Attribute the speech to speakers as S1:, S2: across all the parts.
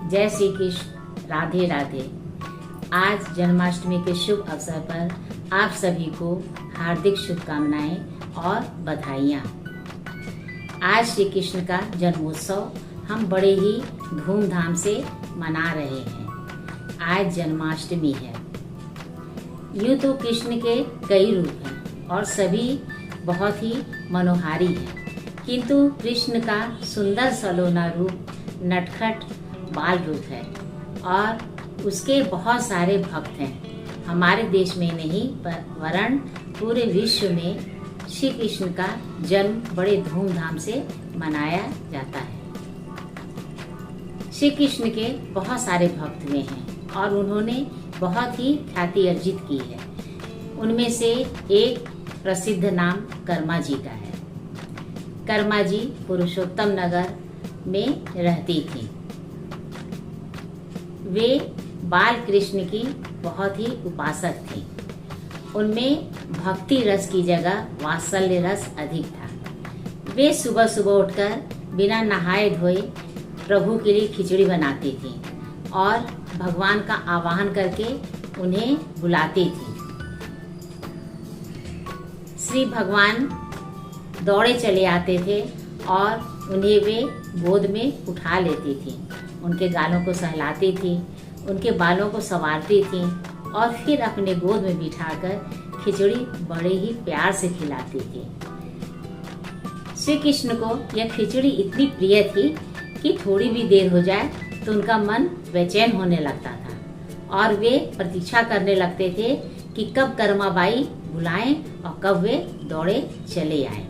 S1: जय श्री कृष्ण, राधे राधे। आज जन्माष्टमी के शुभ अवसर पर आप सभी को हार्दिक शुभकामनाएं और बधाइयाँ। आज श्री कृष्ण का जन्मोत्सव हम बड़े ही धूमधाम से मना रहे हैं। आज जन्माष्टमी है। यूँ तो कृष्ण के कई रूप हैं और सभी बहुत ही मनोहारी हैं, किंतु कृष्ण का सुंदर सलोना रूप नटखट बाल रूप है और उसके बहुत सारे भक्त हैं। हमारे देश में नहीं वरन पूरे विश्व में श्री कृष्ण का जन्म बड़े धूमधाम से मनाया जाता है। श्री कृष्ण के बहुत सारे भक्त हुए हैं और उन्होंने बहुत ही ख्याति अर्जित की है। उनमें से एक प्रसिद्ध नाम कर्मा जी का है। कर्मा जी पुरुषोत्तम नगर में रहती थी। वे बाल कृष्ण की बहुत ही उपासक थी। उनमें भक्ति रस की जगह वात्सल्य रस अधिक था। वे सुबह सुबह उठकर बिना नहाए धोए प्रभु के लिए खिचड़ी बनाती थी और भगवान का आवाहन करके उन्हें बुलाती थी। श्री भगवान दौड़े चले आते थे और उन्हें वे गोद में उठा लेती थी, उनके गालों को सहलाती थी, उनके बालों को संवारती थी और फिर अपने गोद में बिठाकर खिचड़ी बड़े ही प्यार से खिलाती थी। श्री कृष्ण को यह खिचड़ी इतनी प्रिय थी कि थोड़ी भी देर हो जाए तो उनका मन बेचैन होने लगता था और वे प्रतीक्षा करने लगते थे कि कब कर्मा बाई बुलाएं और कब वे दौड़े चले आए।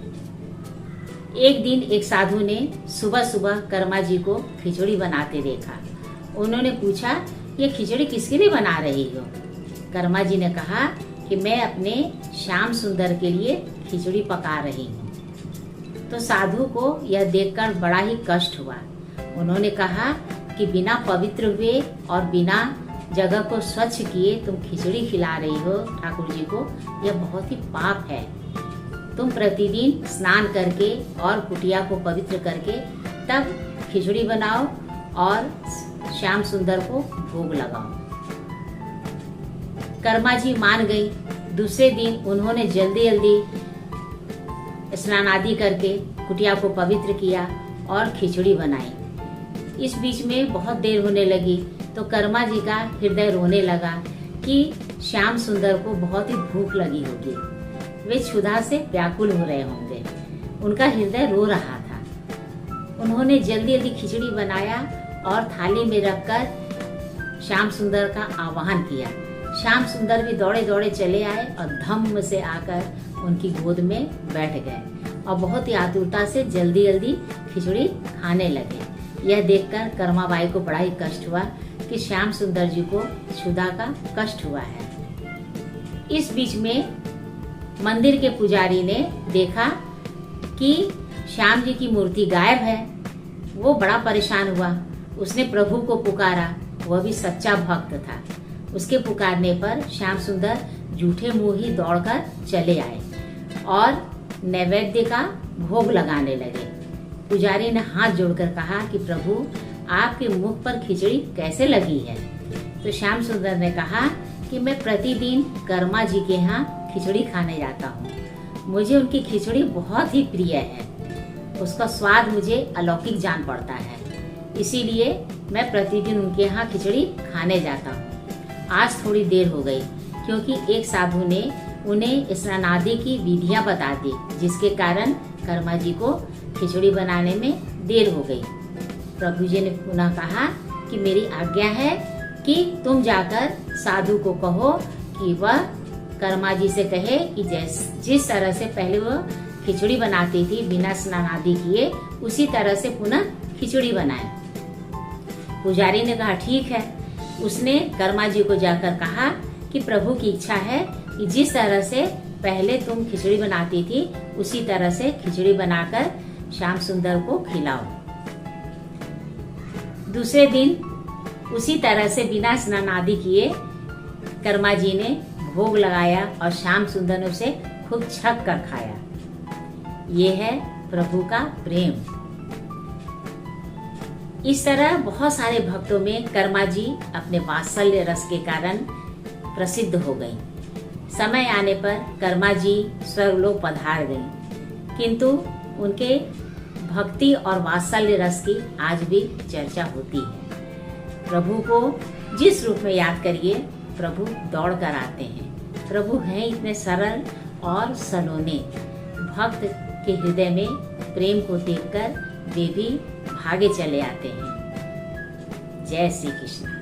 S1: एक दिन एक साधु ने सुबह सुबह कर्मा जी को खिचड़ी बनाते देखा। उन्होंने पूछा, ये खिचड़ी किसके लिए बना रही हो? कर्मा जी ने कहा कि मैं अपने श्याम सुंदर के लिए खिचड़ी पका रही हूँ। तो साधु को यह देखकर बड़ा ही कष्ट हुआ। उन्होंने कहा कि बिना पवित्र हुए और बिना जगह को स्वच्छ किए तुम खिचड़ी खिला रही हो ठाकुर जी को, यह बहुत ही पाप है। तुम प्रतिदिन स्नान करके और कुटिया को पवित्र करके तब खिचड़ी बनाओ और श्याम सुंदर को भोग लगाओ। कर्मा जी मान गई। दूसरे दिन उन्होंने जल्दी जल्दी स्नान आदि करके कुटिया को पवित्र किया और खिचड़ी बनाई। इस बीच में बहुत देर होने लगी तो कर्मा जी का हृदय रोने लगा कि श्याम सुंदर को बहुत ही भूख लगी होगी, वे क्षुधा से व्याकुल हो रहे होंगे। उनका हृदय रो रहा था। उन्होंने जल्दी जल्दी खिचड़ी बनाया और थाली में रखकर श्याम सुंदर का आवाहन किया। श्याम सुंदर भी दौड़े दौड़े चले आए और धम्म से आकर उनकी गोद में बैठ गए और बहुत ही आतुरता से जल्दी जल्दी खिचड़ी खाने लगे। यह देखकर कर्मा बाई को बड़ा ही कष्ट हुआ कि श्याम सुंदर जी को क्षुधा का कष्ट हुआ है। इस बीच में मंदिर के पुजारी ने देखा कि श्याम जी की मूर्ति गायब है। वो बड़ा परेशान हुआ। उसने प्रभु को पुकारा। वह भी सच्चा भक्त था। उसके पुकारने पर श्याम सुंदर जूठे मुंह ही दौड़कर चले आए और नैवेद्य का भोग लगाने लगे। पुजारी ने हाथ जोड़कर कहा कि प्रभु, आपके मुख पर खिचड़ी कैसे लगी है? तो श्याम सुंदर ने कहा कि मैं प्रतिदिन कर्मा जी के यहाँ खिचड़ी खाने जाता हूँ। मुझे उनकी खिचड़ी बहुत ही प्रिय है। उसका स्वाद मुझे अलौकिक जान पड़ता है, इसीलिए मैं प्रतिदिन उनके यहाँ खिचड़ी खाने जाता हूँ। आज थोड़ी देर हो गई क्योंकि एक साधु ने उन्हें स्नान आदि की विधियाँ बता दी, जिसके कारण कर्मा जी को खिचड़ी बनाने में देर हो गई। प्रभु जी ने पुनः कहा कि मेरी आज्ञा है कि तुम जाकर साधु को कहो कि वह कर्मा जी से कहे कि जिस तरह से पहले वह खिचड़ी बनाती थी बिना स्नान आदि किए, उसी तरह से पुनः खिचड़ी बनाए। पुजारी ने कहा ठीक है। उसने कर्मा जी को जाकर कहा कि प्रभु की इच्छा है कि जिस तरह से पहले तुम खिचड़ी बनाती थी उसी तरह से खिचड़ी बनाकर श्याम सुंदर को खिलाओ। दूसरे दिन उसी तरह से बिना स्नान आदि किए कर्मा जी ने भोग लगाया और श्याम सुंदर ने उसे खूब छक कर खाया। ये है प्रभु का प्रेम। इस तरह बहुत सारे भक्तों में कर्मा जी अपने वात्सल्य रस के कारण प्रसिद्ध हो गई। समय आने पर कर्मा जी स्वर्गलोक पधार गई, किंतु उनके भक्ति और वात्सल्य रस की आज भी चर्चा होती है। प्रभु को जिस रूप में याद करिए, प्रभु दौड़ कर आते हैं। प्रभु हैं इतने सरल और सलोने, भक्त के हृदय में प्रेम को देखकर वे भी भागे चले आते हैं। जय श्री कृष्ण।